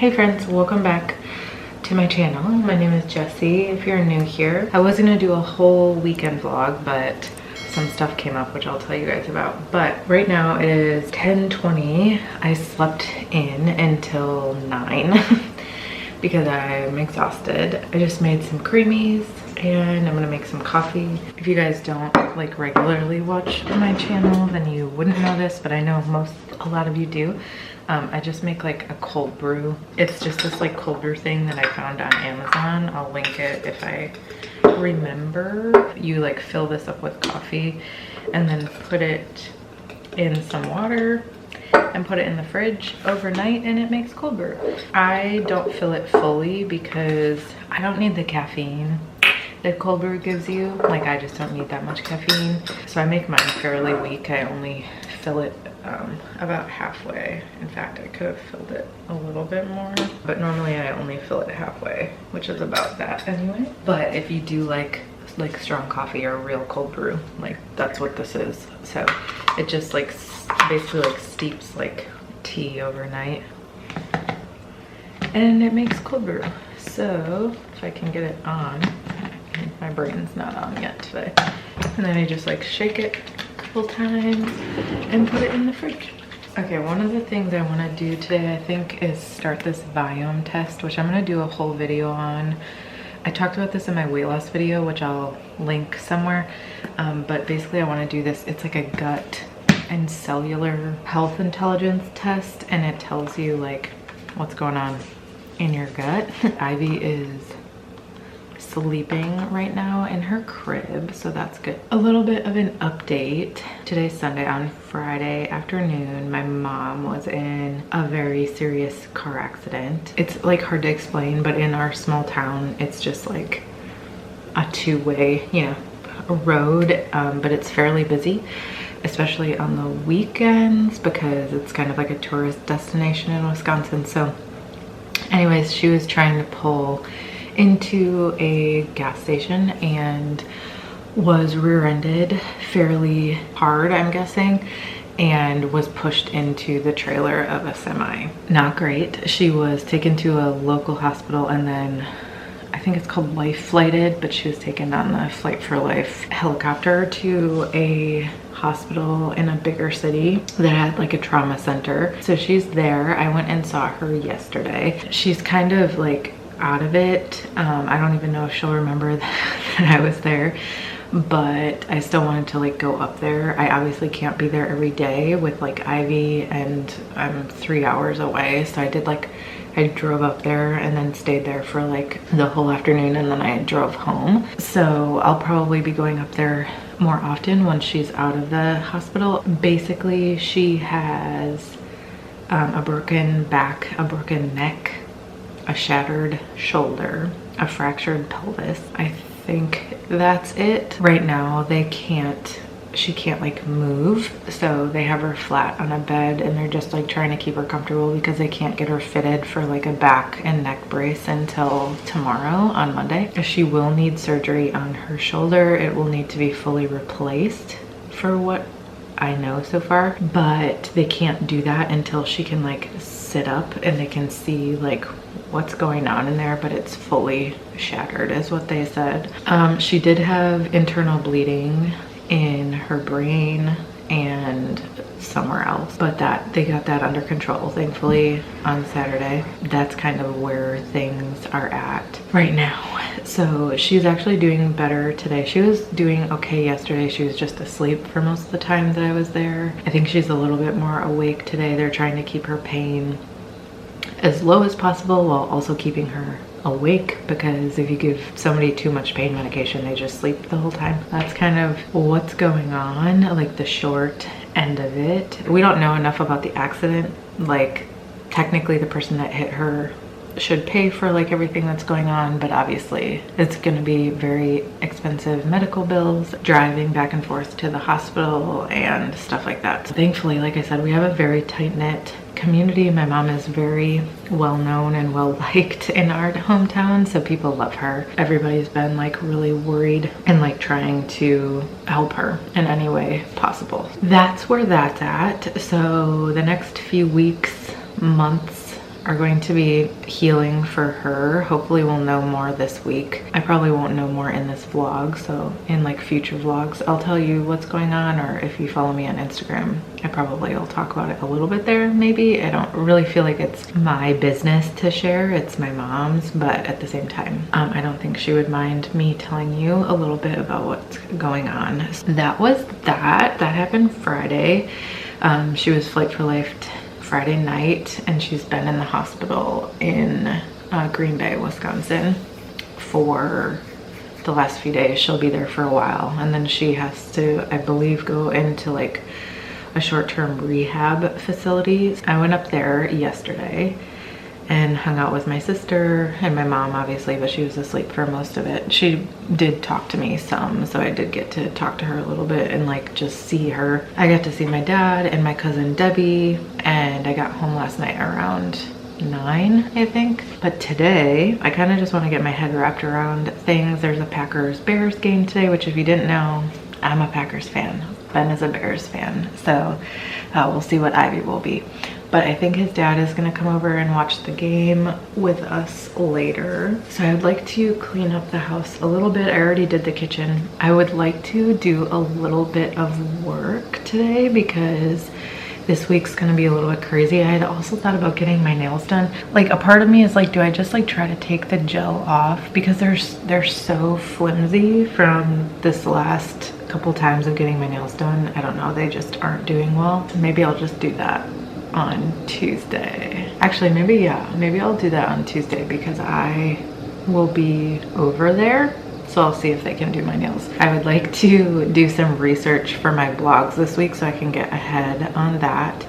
Hey friends, welcome back to my channel. My name is Jessie if you're new here. I was gonna do a whole weekend vlog, but some stuff came up which I'll tell you guys about. But right now it is 10:20. I slept in until 9 because I'm exhausted. I just made some creamies and I'm gonna make some coffee. If you guys don't like regularly watch my channel, then you wouldn't know this, but I know a lot of you do. I just make like a cold brew. It's just this like cold brew thing that I found on Amazon. I'll link it if I remember. You like fill this up with coffee and then put it in some water and put it in the fridge overnight and it makes cold brew. I don't fill it fully because I don't need the caffeine that cold brew gives you. Like I just don't need that much caffeine. So I make mine fairly weak. I only fill it about halfway. In fact, I could have filled it a little bit more, but normally I only fill it halfway, which is about that anyway. But if you do like strong coffee or real cold brew, like that's what this is. So it just like basically like steeps like tea overnight and it makes cold brew. So if I can get it on, my brain's not on yet today, and then I just like shake it couple times and put it in the fridge. Okay, one of the things I want to do today, I think, is start this Viome test, which I'm going to do a whole video on. I talked about this in my weight loss video, which I'll link somewhere, but basically I want to do this. It's like a gut and cellular health intelligence test, and it tells you like what's going on in your gut. Ivy is sleeping right now in her crib, so that's good. A little bit of an update. Today's Sunday. On Friday afternoon, my mom was in a very serious car accident. It's like hard to explain, but in our small town, it's just like a two-way, road, but it's fairly busy, especially on the weekends because it's kind of like a tourist destination in Wisconsin. So anyways, she was trying to pull into a gas station and was rear-ended fairly hard, I'm guessing, and was pushed into the trailer of a semi. Not great. She was taken to a local hospital and then I think it's called life flighted, but she was taken on the Flight for Life helicopter to a hospital in a bigger city that had like a trauma center. So she's there. I went and saw her yesterday. She's kind of like out of it. I don't even know if she'll remember that I was there, but I still wanted to like go up there. I obviously can't be there every day with like Ivy, and I'm 3 hours away, so I drove up there and then stayed there for like the whole afternoon, and then I drove home. So I'll probably be going up there more often once she's out of the hospital. Basically, she has a broken back, a broken neck, a shattered shoulder, a fractured pelvis. I think that's it. Right now she can't like move, so they have her flat on a bed and they're just like trying to keep her comfortable because they can't get her fitted for like a back and neck brace until tomorrow on Monday. She will need surgery on her shoulder. It will need to be fully replaced for what I know so far, but they can't do that until she can like sit up and they can see like what's going on in there, but it's fully shattered is what they said. She did have internal bleeding in her brain and somewhere else, but they got that under control thankfully on Saturday. That's kind of where things are at right now. So she's actually doing better today. She was doing okay yesterday. She was just asleep for most of the time that I was there. I think she's a little bit more awake today. They're trying to keep her pain as low as possible while also keeping her awake, because if you give somebody too much pain medication, they just sleep the whole time. That's kind of what's going on, like the short end of it. We don't know enough about the accident. Like technically the person that hit her should pay for like everything that's going on, but obviously it's going to be very expensive medical bills, driving back and forth to the hospital and stuff like that. So thankfully, like I said, we have a very tight-knit community. My mom is very well known and well liked in our hometown, so people love her. Everybody's been like really worried and like trying to help her in any way possible. That's where that's at. So the next few weeks, months, are going to be healing for her. Hopefully we'll know more this week. I probably won't know more in this vlog, so in like future vlogs I'll tell you what's going on, or if you follow me on Instagram I probably will talk about it a little bit there maybe. I don't really feel like it's my business to share, it's my mom's, but at the same time I don't think she would mind me telling you a little bit about what's going on. So that was that happened Friday. She was Flight for Life Friday night, and she's been in the hospital in Green Bay, Wisconsin for the last few days. She'll be there for a while, and then she has to, I believe, go into like a short-term rehab facility. I went up there yesterday and hung out with my sister and my mom, obviously, but she was asleep for most of it. She did talk to me some, so I did get to talk to her a little bit and like just see her. I got to see my dad and my cousin Debbie, and I got home last night around 9, I think. But today, I kind of just want to get my head wrapped around things. There's a Packers-Bears game today, which if you didn't know, I'm a Packers fan. Ben is a Bears fan, so we'll see what Ivy will be. But I think his dad is gonna come over and watch the game with us later. So I would like to clean up the house a little bit. I already did the kitchen. I would like to do a little bit of work today because this week's gonna be a little bit crazy. I had also thought about getting my nails done. Like, a part of me is like, do I just like try to take the gel off? Because they're so flimsy from this last couple times of getting my nails done. I don't know, they just aren't doing well. So maybe I'll just do that on Tuesday. Actually, maybe I'll do that on Tuesday because I will be over there. So I'll see if they can do my nails. I would like to do some research for my blogs this week so I can get ahead on that.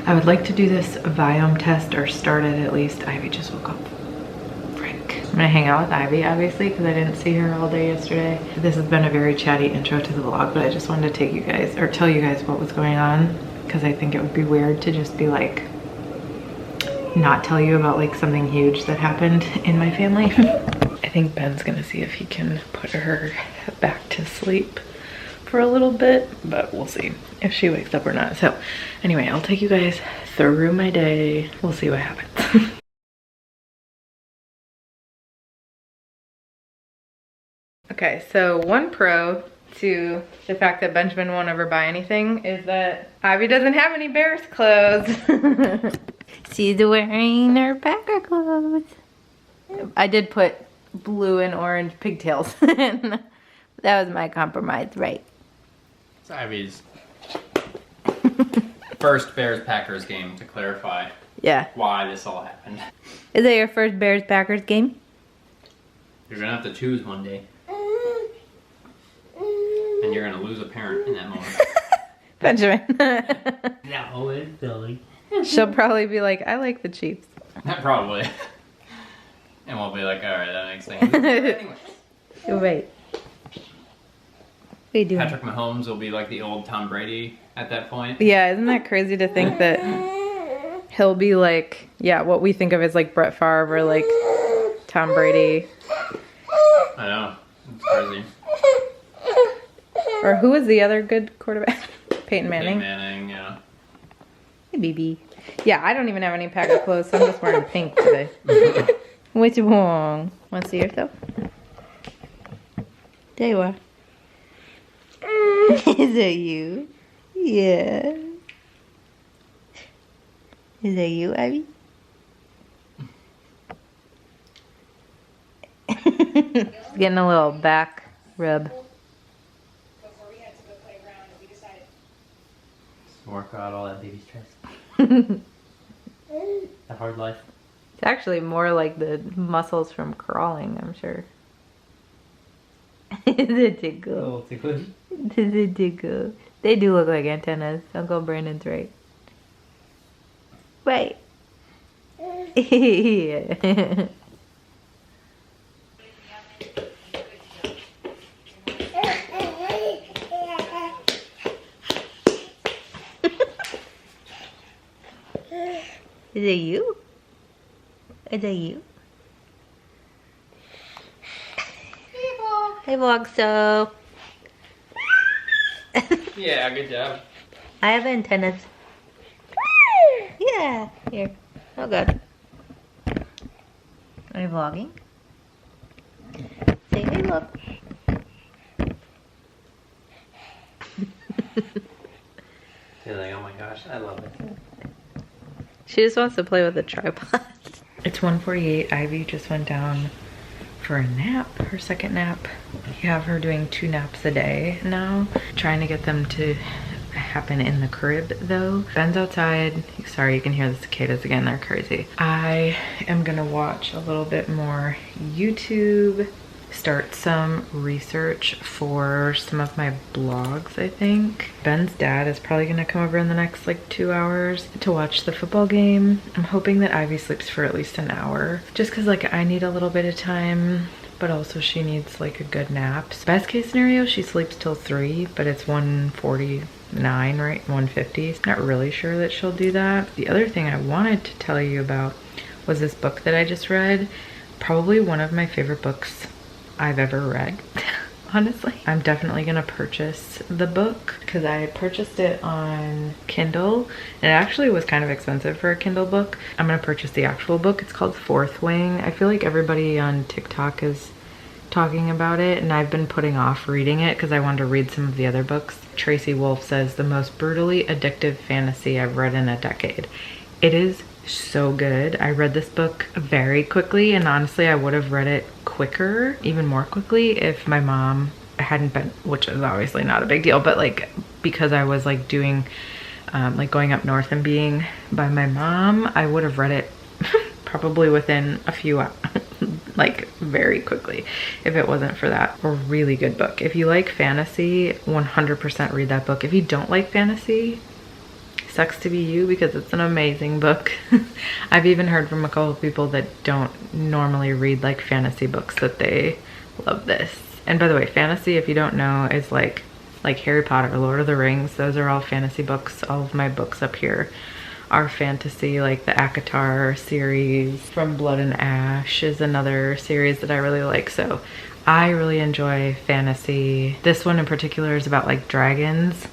I would like to do this Viome test, or start it at least. Ivy just woke up. Frank. I'm gonna hang out with Ivy, obviously, because I didn't see her all day yesterday. This has been a very chatty intro to the vlog, but I just wanted to take you guys, or tell you guys what was going on, because I think it would be weird to just be like, not tell you about like something huge that happened in my family. I think Ben's gonna see if he can put her back to sleep for a little bit, but we'll see if she wakes up or not. So anyway, I'll take you guys through my day. We'll see what happens. Okay, so one pro to the fact that Benjamin won't ever buy anything is that Ivy doesn't have any Bears clothes. She's wearing her Packer clothes. I did put blue and orange pigtails in. That was my compromise, right? It's Ivy's first Bears-Packers game, to clarify. Yeah. Why this all happened. Is that your first Bears-Packers game? You're gonna have to choose one day. And you're gonna lose a parent in that moment. Benjamin. No, it's silly. She'll probably be like, I like the Chiefs. Probably. And we'll be like, alright, that makes sense. Anyways. Wait. What are you doing? Patrick Mahomes will be like the old Tom Brady at that point. Yeah, isn't that crazy to think that he'll be like, yeah, what we think of as like Brett Favre or like Tom Brady. I know. It's crazy. Or who was the other good quarterback? Peyton Manning? Peyton Manning, yeah. Hey, BB. Yeah, I don't even have any Packer clothes, so I'm just wearing pink today. What's wrong? Want to see yourself? There you are. Is that you? Yeah. Is that you, Ivy? Getting a little back rub. Work out all that baby stress. That hard life. It's actually more like the muscles from crawling, I'm sure. Is it tickle? Oh, ticklish. Does it tickle? They do look like antennas. Uncle Brandon's right. Right. Yeah. Is it you? Is it you? Hey, Vlogso. Yeah, good job. I have antennas. Yeah. Here. Oh, God. you vlogging? Say hey, look. She's like, oh my gosh, I love it. She just wants to play with the tripod. It's 1:48. Ivy just went down for a nap, her second nap. We have her doing 2 naps a day now. Trying to get them to happen in the crib though. Ben's outside. Sorry, you can hear the cicadas again, they're crazy. I am gonna watch a little bit more YouTube, start some research for some of my blogs, I think. Ben's dad is probably gonna come over in the next like 2 hours to watch the football game. I'm hoping that Ivy sleeps for at least an hour, just cause like I need a little bit of time, but also she needs like a good nap. Best case scenario, she sleeps till 3, but it's 1:49, right? 1:50. Not really sure that she'll do that. The other thing I wanted to tell you about was this book that I just read. Probably one of my favorite books I've ever read. Honestly, I'm definitely gonna purchase the book because I purchased it on Kindle and it actually was kind of expensive for a Kindle book. I'm gonna purchase the actual book. It's called Fourth Wing. I feel like everybody on TikTok is talking about it and I've been putting off reading it because I wanted to read some of the other books. Tracy Wolf says the most brutally addictive fantasy I've read in a decade. It is so good. I read this book very quickly and honestly I would have read it quicker, even more quickly, if my mom hadn't been, which is obviously not a big deal, but like because I was like doing like going up north and being by my mom, I would have read it probably within a few hours, like very quickly, if it wasn't for that. A really good book. If you like fantasy, 100% read that book. If you don't like fantasy, sucks to be you because it's an amazing book. I've even heard from a couple of people that don't normally read like fantasy books that they love this. And by the way, fantasy, if you don't know, is like Harry Potter, Lord of the Rings. Those are all fantasy books. All of my books up here are fantasy, like the ACOTAR series. From Blood and Ash is another series that I really like. So I really enjoy fantasy. This one in particular is about like dragons.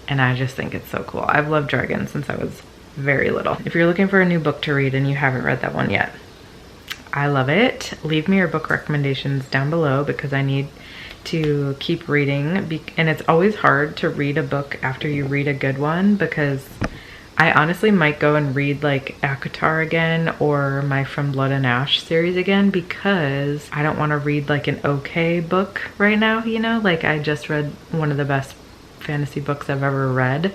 And I just think it's so cool. I've loved dragons since I was very little. If you're looking for a new book to read and you haven't read that one yet, I love it. Leave me your book recommendations down below because I need to keep reading. And it's always hard to read a book after you read a good one because I honestly might go and read like ACOTAR again or my From Blood and Ash series again because I don't want to read like an okay book right now, you know? Like I just read one of the best fantasy books I've ever read,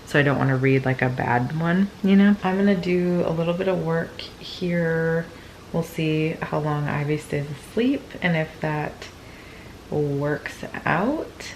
so I don't want to read like a bad one, you know? I'm gonna do a little bit of work here. We'll see how long Ivy stays asleep and if that works out.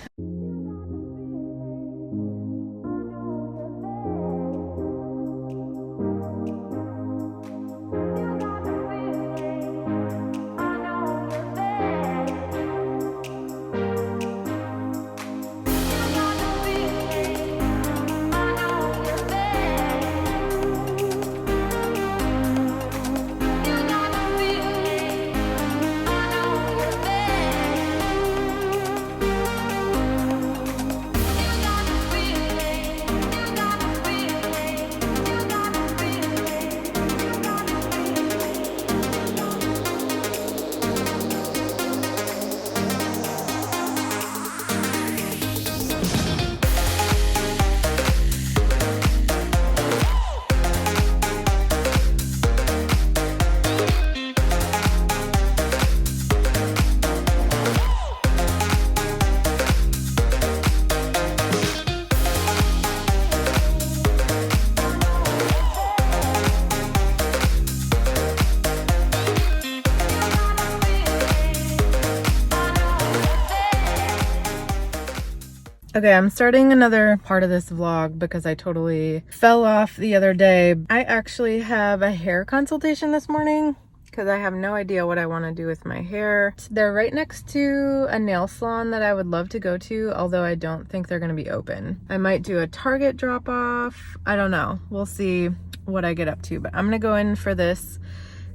Okay, I'm starting another part of this vlog because I totally fell off the other day. I actually have a hair consultation this morning because I have no idea what I want to do with my hair. They're right next to a nail salon that I would love to go to, although I don't think they're going to be open. I might do a Target drop off. I don't know. We'll see what I get up to, but I'm going to go in for this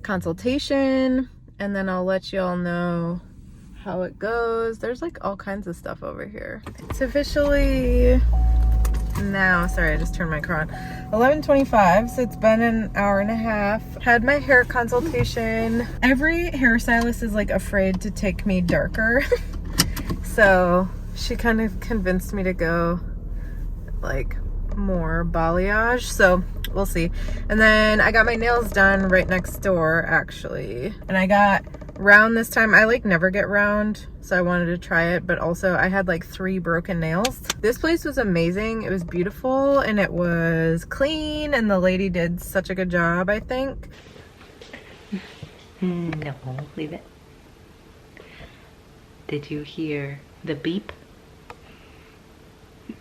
consultation and then I'll let you all know how it goes. There's like all kinds of stuff over here. It's officially now. Sorry, I just turned my car on. 11:25, so it's been an hour and a half. Had my hair consultation. Every hairstylist is like afraid to take me darker. So she kind of convinced me to go like more balayage, so we'll see. And then I got my nails done right next door actually, and I got round this time. I like never get round, so I wanted to try it, but also I had like 3 broken nails. This place was amazing. It was beautiful and it was clean, and the lady did such a good job, I think. No, leave it. Did you hear the beep?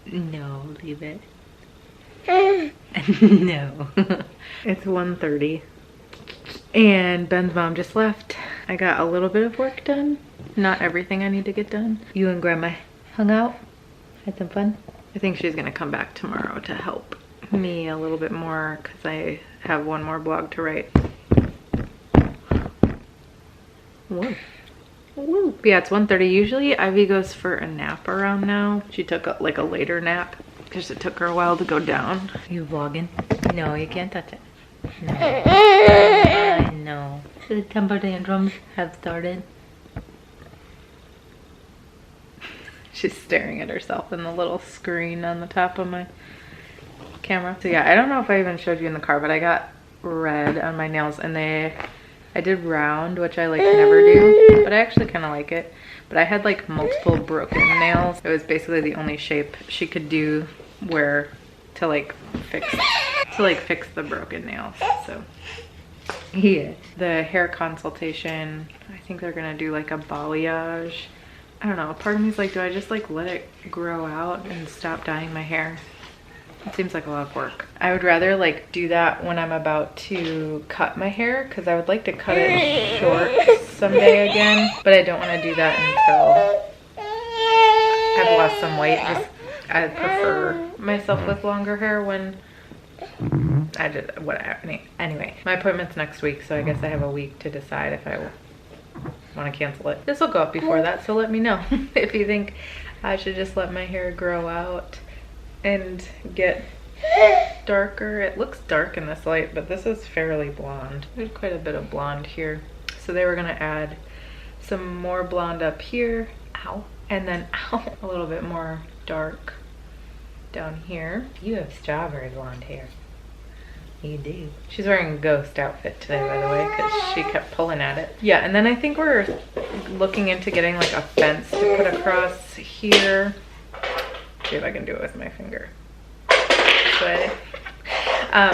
No, leave it. No. It's 1:30 and Ben's mom just left. I got a little bit of work done. Not everything I need to get done. You and Grandma hung out? Had some fun? I think she's gonna come back tomorrow to help me a little bit more because I have one more blog to write. Whoa. Woo. But yeah, it's 1:30. Usually Ivy goes for a nap around now. She took a later nap because it took her a while to go down. You vlogging? No, you can't touch it. No. I know. The temper tantrums have started. She's staring at herself in the little screen on the top of my camera. So yeah, I don't know if I even showed you in the car, but I got red on my nails, and I did round, which I like never do, but I actually kind of like it. But I had like multiple broken nails. It was basically the only shape she could do where to like fix the broken nails. So yeah, the hair consultation, I think they're gonna do like a balayage. I don't know, part of me is like, do I just like let it grow out and stop dyeing my hair? It seems like a lot of work. I would rather like do that when I'm about to cut my hair, because I would like to cut it short someday again, but I don't want to do that until I've lost some weight. Just I prefer myself with longer hair when I did whatever. Anyway, my appointment's next week, so I guess I have a week to decide if I want to cancel it. This will go up before that, so let me know if you think I should just let my hair grow out and get darker. It looks dark in this light, but this is fairly blonde. There's quite a bit of blonde here. So they were gonna add some more blonde up here, ow, and then ow, a little bit more dark down here. You have strawberry blonde hair. You do. She's wearing a ghost outfit today, by the way, because she kept pulling at it. Yeah, and then I think we're looking into getting like a fence to put across here. See if I can do it with my finger. This way.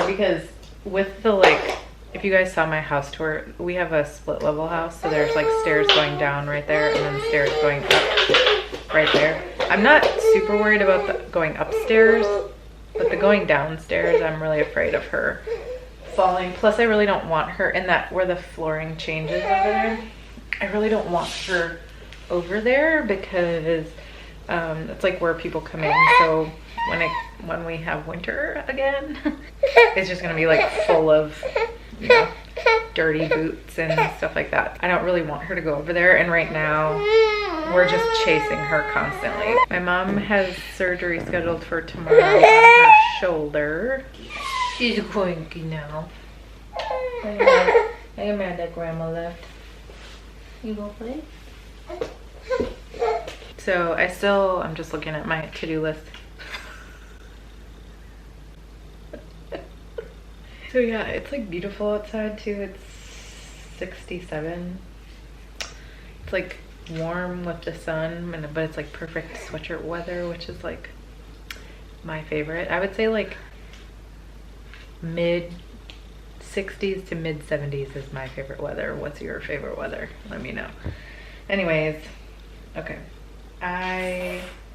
Because with the like, if you guys saw my house tour, we have a split level house, so there's like stairs going down right there and then stairs going up right there. I'm not super worried about the going upstairs, but the going downstairs, I'm really afraid of her falling. Plus I really don't want her in that where the flooring changes over there. I really don't want her over there because it's like where people come in, so when we have winter again, it's just gonna be like full of, you know, dirty boots and stuff like that. I don't really want her to go over there, and right now we're just chasing her constantly. My mom has surgery scheduled for tomorrow on her shoulder. She's cranky now. I am mad that Grandma left. You gonna play? So I'm just looking at my to-do list. So yeah, it's like beautiful outside too. It's 67. It's like warm with the sun, but it's like perfect sweatshirt weather, which is like my favorite. I would say like mid 60s to mid 70s is my favorite weather. What's your favorite weather? Let me know. Anyways, okay.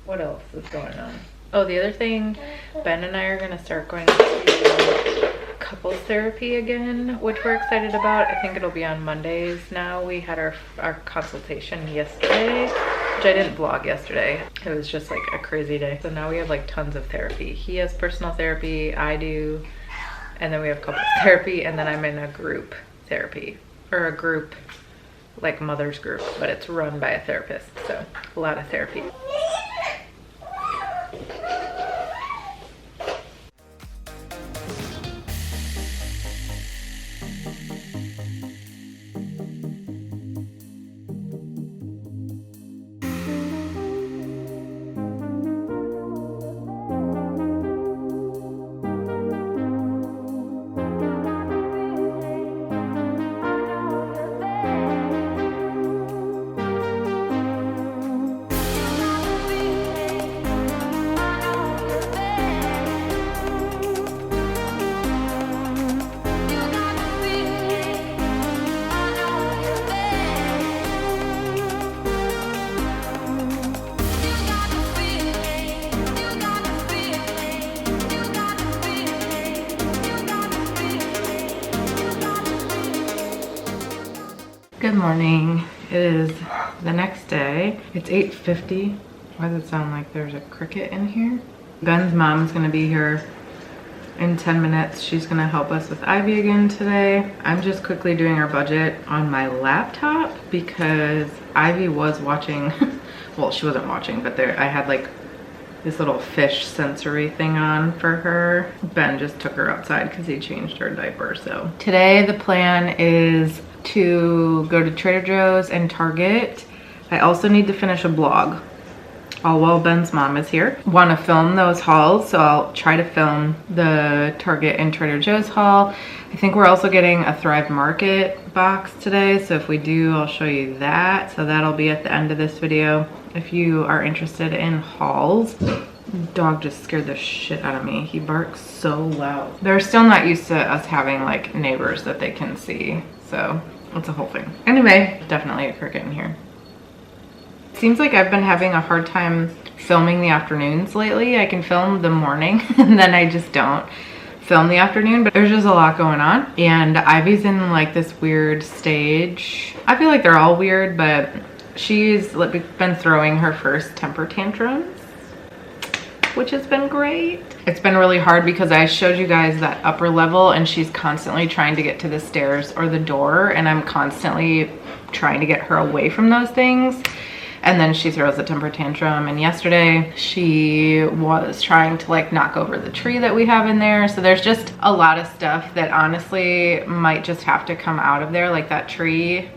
What else is going on? Oh, the other thing, Ben and I are gonna start going to couples therapy again, which we're excited about. I think it'll be on Mondays now. We had our consultation yesterday, which I didn't vlog yesterday. It was just like a crazy day. So now we have like tons of therapy. He has personal therapy, I do, and then we have couples therapy, and then I'm in a group therapy, or a group like mother's group, but it's run by a therapist, so a lot of therapy. Good morning. It is the next day. It's 8:50. Why does it sound like there's a cricket in here? Ben's mom's gonna be here in 10 minutes. She's gonna help us with Ivy again today. I'm just quickly doing our budget on my laptop because Ivy was watching, well, she wasn't watching, but I had like this little fish sensory thing on for her. Ben just took her outside because he changed her diaper. So today the plan is to go to Trader Joe's and Target. I also need to finish a blog, all while Ben's mom is here. Want to film those hauls, so I'll try to film the Target and Trader Joe's haul. I think we're also getting a Thrive Market box today, so if we do, I'll show you that. So that'll be at the end of this video. If you are interested in hauls. Dog just scared the shit out of me. He barks so loud. They're still not used to us having like neighbors that they can see, so it's a whole thing. Anyway, definitely a cricket in here. Seems like I've been having a hard time filming the afternoons lately. I can film the morning and then I just don't film the afternoon, but there's just a lot going on. And Ivy's in like this weird stage. I feel like they're all weird, but she's been throwing her first temper tantrums, which has been great. It's been really hard because I showed you guys that upper level and she's constantly trying to get to the stairs or the door, and I'm constantly trying to get her away from those things. And then she throws a temper tantrum, and yesterday she was trying to like knock over the tree that we have in there. So there's just a lot of stuff that honestly might just have to come out of there. Like that tree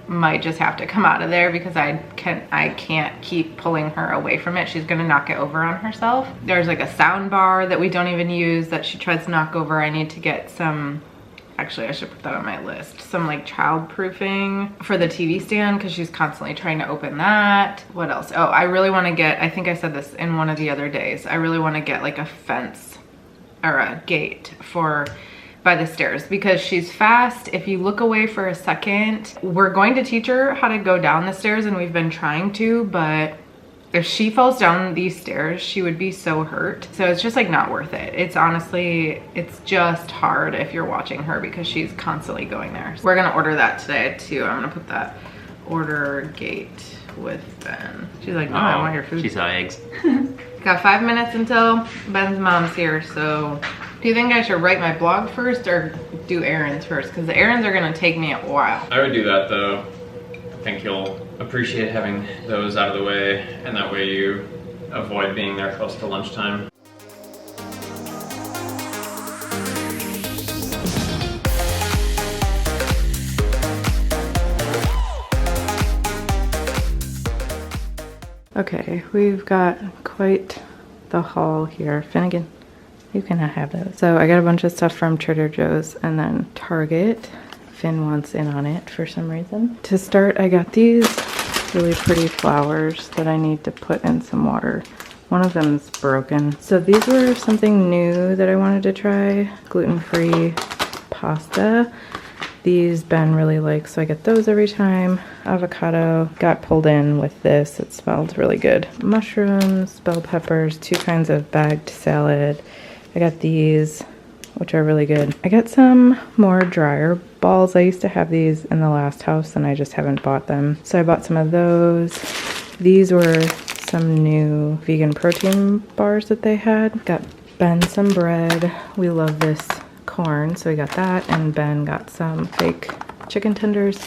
might just have to come out of there because I can't keep pulling her away from it. She's gonna knock it over on herself. There's like a sound bar that we don't even use that she tries to knock over. I need to get some, actually I should put that on my list, some like child proofing for the TV stand because she's constantly trying to open that. What else? Oh, I really want to get, I think I said this in one of the other days, I really want to get like a fence or a gate for by the stairs because she's fast. If you look away for a second, we're going to teach her how to go down the stairs and we've been trying to, but if she falls down these stairs, she would be so hurt. So it's just like not worth it. It's honestly, it's just hard if you're watching her because she's constantly going there. We're gonna order that today too. I'm gonna put that order gate with Ben. She's like, no, I want your food. She saw eggs. Got 5 minutes until Ben's mom's here, so do you think I should write my blog first or do errands first? Because the errands are gonna take me a while. I would do that though. I think you'll appreciate having those out of the way, and that way you avoid being there close to lunchtime. Okay, we've got quite the haul here. Finnegan, you cannot have those. So I got a bunch of stuff from Trader Joe's and then Target. Finn wants in on it for some reason. To start, I got these really pretty flowers that I need to put in some water. One of them's broken. So these were something new that I wanted to try. Gluten-free pasta. These Ben really likes, so I get those every time. Avocado got pulled in with this. It smelled really good. Mushrooms, bell peppers, 2 kinds of bagged salad. I got these, which are really good. I got some more dryer balls. I used to have these in the last house and I just haven't bought them. So I bought some of those. These were some new vegan protein bars that they had. Got Ben some bread. We love this corn, so we got that, and Ben got some fake chicken tenders.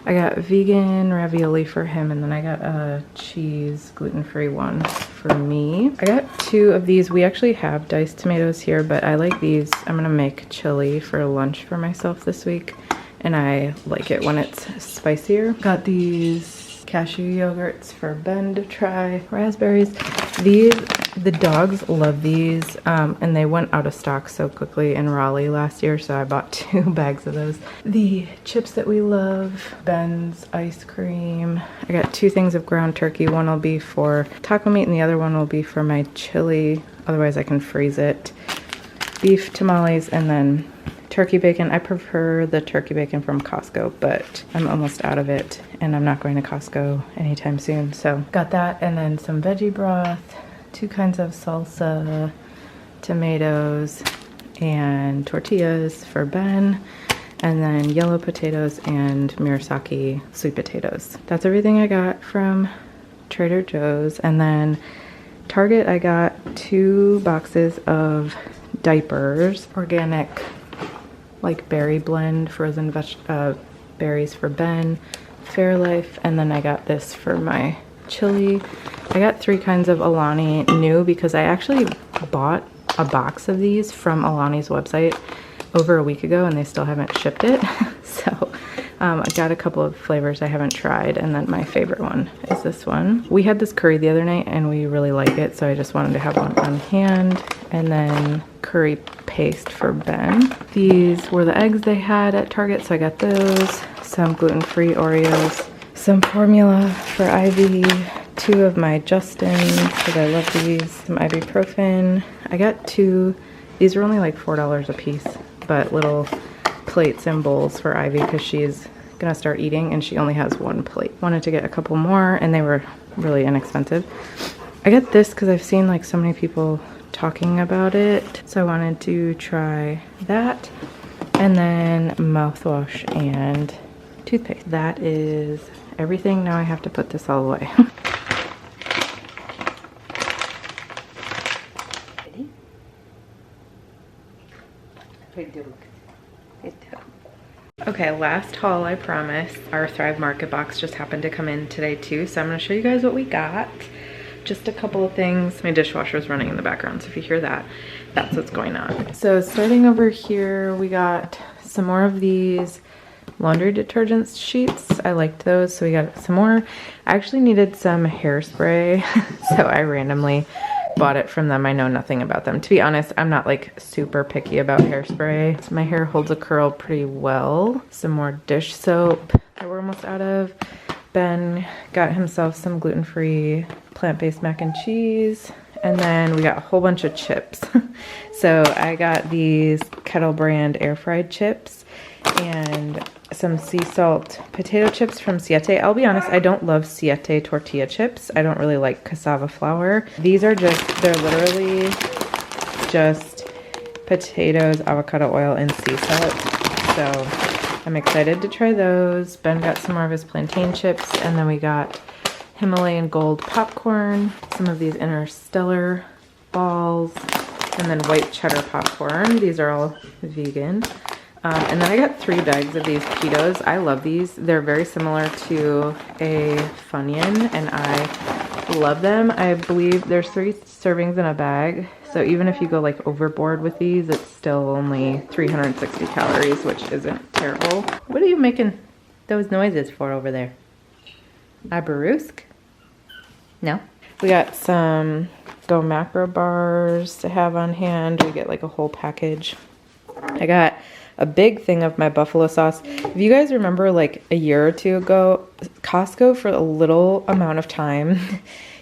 I got vegan ravioli for him, and then I got a cheese gluten-free one for me. I got 2 of these. We actually have diced tomatoes here, but I like these. I'm gonna make chili for lunch for myself this week, and I like it when it's spicier. Got these cashew yogurts for Ben to try. Raspberries. The dogs love these, and they went out of stock so quickly in Raleigh last year, so I bought 2 bags of those. The chips that we love, Ben's ice cream. I got 2 things of ground turkey. One will be for taco meat and the other one will be for my chili. Otherwise I can freeze it. Beef tamales, and then turkey bacon. I prefer the turkey bacon from Costco, but I'm almost out of it and I'm not going to Costco anytime soon. So got that, and then some veggie broth, 2 kinds of salsa, tomatoes, and tortillas for Ben. and then yellow potatoes and murasaki sweet potatoes. That's everything I got from Trader Joe's. And then Target, I got 2 boxes of diapers, organic like berry blend, frozen berries for Ben, Fairlife, and then I got this for my chili. I got 3 kinds of Alani new because I actually bought a box of these from Alani's website over a week ago and they still haven't shipped it. So I got a couple of flavors I haven't tried, and then my favorite one is this one. We had this curry the other night and we really like it, so I just wanted to have one on hand. And then curry paste for Ben. These were the eggs they had at Target, so I got those. Some gluten-free Oreos, some formula for Ivy, 2 of my Justins because I love these, some ibuprofen. I got 2, these were only like $4 a piece, but little plates and bowls for Ivy because she's gonna start eating and she only has 1 plate. Wanted to get a couple more and they were really inexpensive. I got this because I've seen like so many people talking about it, so I wanted to try that. And then mouthwash and toothpaste. That is everything. Now I have to put this all away. Okay, last haul, I promise. Our Thrive Market box just happened to come in today too, so I'm gonna show you guys what we got. Just a couple of things. My dishwasher is running in the background, so if you hear that, that's what's going on. So starting over here, we got some more of these laundry detergent sheets. I liked those, so we got some more. I actually needed some hairspray, so I randomly bought it from them. I know nothing about them. To be honest, I'm not like super picky about hairspray. So my hair holds a curl pretty well. Some more dish soap that we're almost out of. Ben got himself some gluten-free plant-based mac and cheese. And then we got a whole bunch of chips. So I got these Kettle brand air fried chips and some sea salt potato chips from Siete. I'll be honest, I don't love Siete tortilla chips. I don't really like cassava flour. These are they're literally just potatoes, avocado oil, and sea salt. So I'm excited to try those. Ben got some more of his plantain chips, and then we got Himalayan gold popcorn, some of these Interstellar balls, and then white cheddar popcorn. These are all vegan. And then I got 3 bags of these pitos. I love these. They're very similar to a Funyun, and I love them. I believe there's 3 servings in a bag. So even if you go like overboard with these, it's still only 360 calories, which isn't terrible. What are you making those noises for over there? A barusk? No? We got some Go Macro bars to have on hand. We get like a whole package. I got a big thing of my buffalo sauce. If you guys remember like a year or 2 ago, Costco for a little amount of time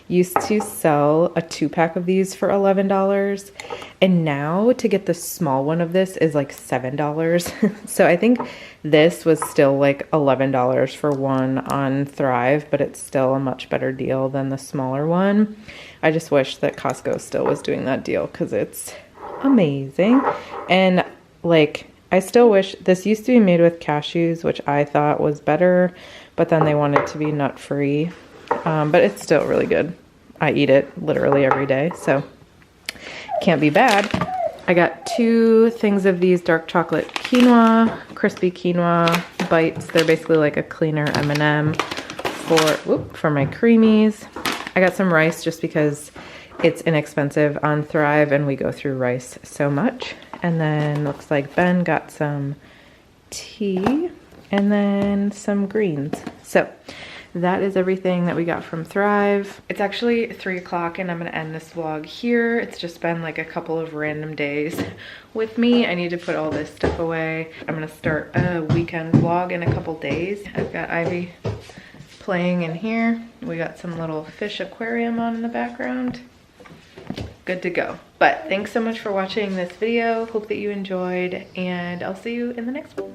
used to sell a 2-pack of these for $11. And now to get the small one of this is like $7. So I think this was still like $11 for one on Thrive, but it's still a much better deal than the smaller one. I just wish that Costco still was doing that deal because it's amazing. And like, I still wish, this used to be made with cashews, which I thought was better, but then they wanted to be nut-free. But it's still really good. I eat it literally every day, so can't be bad. I got 2 things of these dark chocolate quinoa, crispy quinoa bites. They're basically like a cleaner M&M for my creamies. I got some rice just because it's inexpensive on Thrive and we go through rice so much. And then looks like Ben got some tea and then some greens. So that is everything that we got from Thrive. It's actually 3 o'clock and I'm gonna end this vlog here. It's just been like a couple of random days with me. I need to put all this stuff away. I'm gonna start a weekend vlog in a couple days. I've got Ivy playing in here. We got some little fish aquarium on in the background. Good to go. But thanks so much for watching this video. Hope that you enjoyed and I'll see you in the next one.